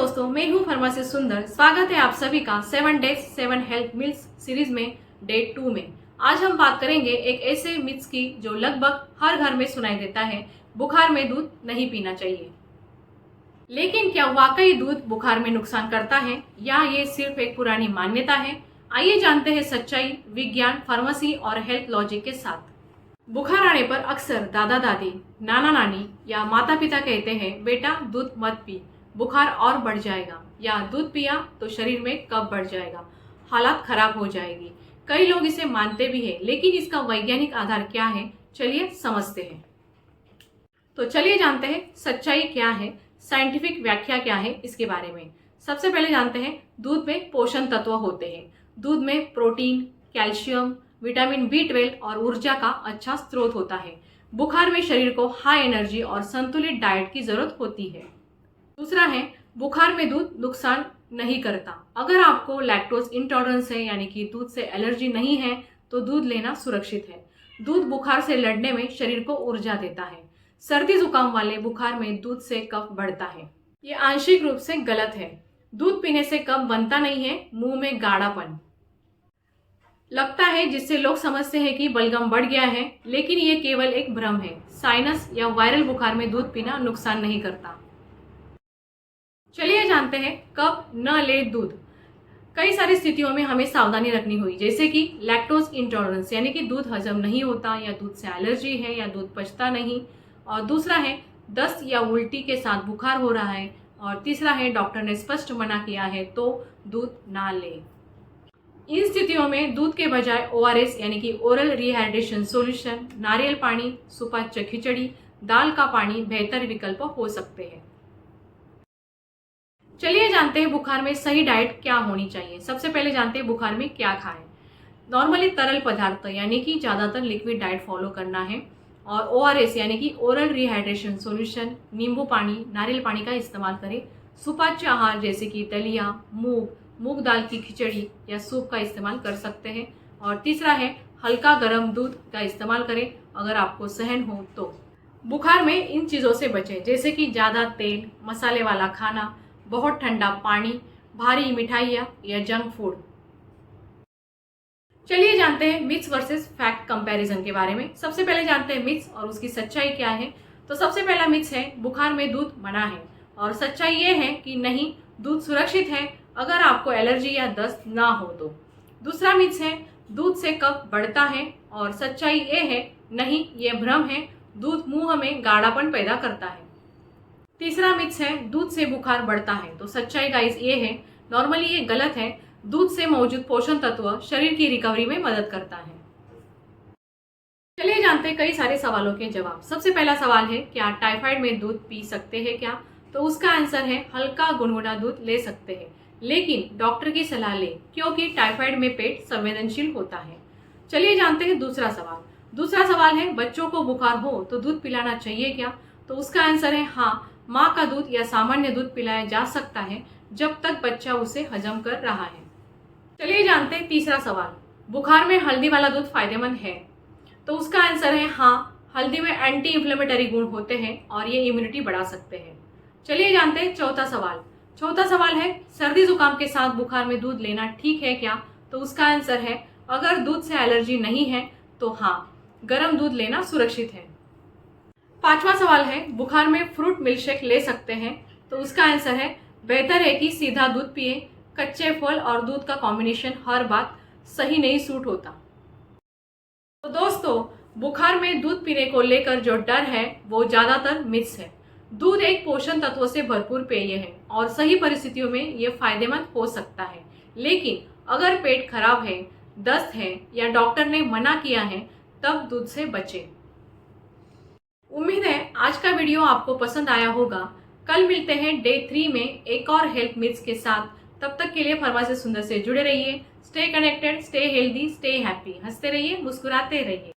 दोस्तों, मैं हूँ फार्मासिस्ट सुंदर। स्वागत है आप सभी का 7 डेज 7 हेल्थ मील्स सीरीज में डे 2 में। आज हम बात करेंगे एक ऐसे मिथ्स की जो लगभग हर घर में सुनाई देता है। बुखार में दूध नहीं पीना चाहिए। लेकिन क्या वाकई दूध बुखार में नुकसान करता है या ये सिर्फ एक पुरानी मान्यता है? आइए जानते हैं सच्चाई विज्ञान, फार्मेसी और हेल्थ लॉजिक के साथ। बुखार आने पर अक्सर दादा दादी, नाना नानी या माता पिता कहते हैं, बेटा दूध मत पी, बुखार और बढ़ जाएगा, या दूध पिया तो शरीर में कफ बढ़ जाएगा, हालत खराब हो जाएगी। कई लोग इसे मानते भी हैं, लेकिन इसका वैज्ञानिक आधार क्या है, चलिए समझते हैं। तो चलिए जानते हैं सच्चाई क्या है, साइंटिफिक व्याख्या क्या है इसके बारे में। सबसे पहले जानते हैं दूध में पोषण तत्व होते हैं। दूध में प्रोटीन, कैल्शियम, विटामिन B12 और ऊर्जा का अच्छा स्रोत होता है। बुखार में शरीर को हाई एनर्जी और संतुलित डाइट की जरूरत होती है। दूसरा है, बुखार में दूध नुकसान नहीं करता। अगर आपको लैक्टोज इंटॉलरेंस है, यानी कि दूध से एलर्जी नहीं है, तो दूध लेना सुरक्षित है। दूध बुखार से लड़ने में शरीर को ऊर्जा देता है। सर्दी जुकाम वाले बुखार में दूध से कफ बढ़ता है। ये आंशिक रूप से गलत है। दूध पीने से कफ बनता नहीं है, मुंह में गाढ़ापन लगता है जिससे लोग समझते हैं कि बलगम बढ़ गया है, लेकिन ये केवल एक भ्रम है। साइनस या वायरल बुखार में दूध पीना नुकसान नहीं करता। चलिए जानते हैं कब न ले दूध। कई सारी स्थितियों में हमें सावधानी रखनी हुई, जैसे कि लैक्टोज इंटॉलरेंस, यानी कि दूध हजम नहीं होता, या दूध से एलर्जी है, या दूध पचता नहीं। और दूसरा है दस्त या उल्टी के साथ बुखार हो रहा है। और तीसरा है डॉक्टर ने स्पष्ट मना किया है तो दूध ना ले। इन स्थितियों में दूध के बजाय ORS यानी कि ओरल रिहाइड्रेशन सॉल्यूशन, नारियल पानी, सुपाच्य खिचड़ी, दाल का पानी बेहतर विकल्प हो सकते हैं। चलिए जानते हैं बुखार में सही डाइट क्या होनी चाहिए। सबसे पहले जानते हैं बुखार में क्या खाएं। नॉर्मली तरल पदार्थ यानी कि ज्यादातर लिक्विड डाइट फॉलो करना है। और ORS यानी कि ओरल रिहाइड्रेशन सॉल्यूशन, नींबू पानी, नारियल पानी का इस्तेमाल करें। सुपाच्य आहार जैसे कि दलिया, मूंग दाल की खिचड़ी या सूप का इस्तेमाल कर सकते हैं। और तीसरा है हल्का गर्म दूध का इस्तेमाल करें अगर आपको सहन हो तो। बुखार में इन चीज़ों से बचें, जैसे कि ज़्यादा तेल मसाले वाला खाना, बहुत ठंडा पानी, भारी मिठाइयाँ या जंक फूड। चलिए जानते हैं मिथ्स वर्सेस फैक्ट कंपैरिजन के बारे में। सबसे पहले जानते हैं मिथ्स और उसकी सच्चाई क्या है। तो सबसे पहला मिथ्स है बुखार में दूध मना है, और सच्चाई ये है कि नहीं, दूध सुरक्षित है अगर आपको एलर्जी या दस्त ना हो तो। दूसरा मिथ्स है दूध से कफ बढ़ता है, और सच्चाई ये है नहीं, ये भ्रम है, दूध मुंह में गाढ़ापन पैदा करता है। तीसरा मिथ्स है दूध से बुखार बढ़ता है। तो सच्चाई गाइस ये है, नॉर्मली ये गलत है। दूध से मौजूद पोषण तत्व शरीर की रिकवरी में मदद करता है। चलिए जानते हैं कई सारे सवालों के जवाब। सबसे पहला सवाल है, क्या टाइफाइड में दूध पी सकते हैं क्या? तो उसका आंसर है हल्का गुनगुना दूध ले सकते हैं, लेकिन डॉक्टर की सलाह लें, क्योंकि टाइफाइड में पेट संवेदनशील होता है। चलिए जानते हैं दूसरा सवाल। दूसरा सवाल है, बच्चों को बुखार हो तो दूध पिलाना चाहिए क्या? तो उसका आंसर है हाँ, माँ का दूध या सामान्य दूध पिलाया जा सकता है जब तक बच्चा उसे हजम कर रहा है। चलिए जानते हैं तीसरा सवाल, बुखार में हल्दी वाला दूध फायदेमंद है? तो उसका आंसर है हाँ, हल्दी में एंटी इंफ्लेमेटरी गुण होते हैं और ये इम्यूनिटी बढ़ा सकते हैं। चलिए जानते हैं चौथा सवाल। चौथा सवाल है, सर्दी जुकाम के साथ बुखार में दूध लेना ठीक है क्या? तो उसका आंसर है अगर दूध से एलर्जी नहीं है तो हाँ, गर्म दूध लेना सुरक्षित है। पांचवा सवाल है, बुखार में फ्रूट मिल्कशेक ले सकते हैं? तो उसका आंसर है बेहतर है कि सीधा दूध पिए। कच्चे फल और दूध का कॉम्बिनेशन हर बात सही नहीं सूट होता। तो दोस्तों, बुखार में दूध पीने को लेकर जो डर है वो ज्यादातर मिथ्स है। दूध एक पोषण तत्वों से भरपूर पेय है और सही परिस्थितियों में ये फायदेमंद हो सकता है, लेकिन अगर पेट खराब है, दस्त है या डॉक्टर ने मना किया है तब दूध से बचें। उम्मीद है आज का वीडियो आपको पसंद आया होगा। कल मिलते हैं डे 3 में एक और हेल्थ मिथ्स के साथ। तब तक के लिए फार्मासिस्ट सुंदर से जुड़े रहिए। Stay connected, stay healthy, stay happy. हंसते रहिए, मुस्कुराते रहिए।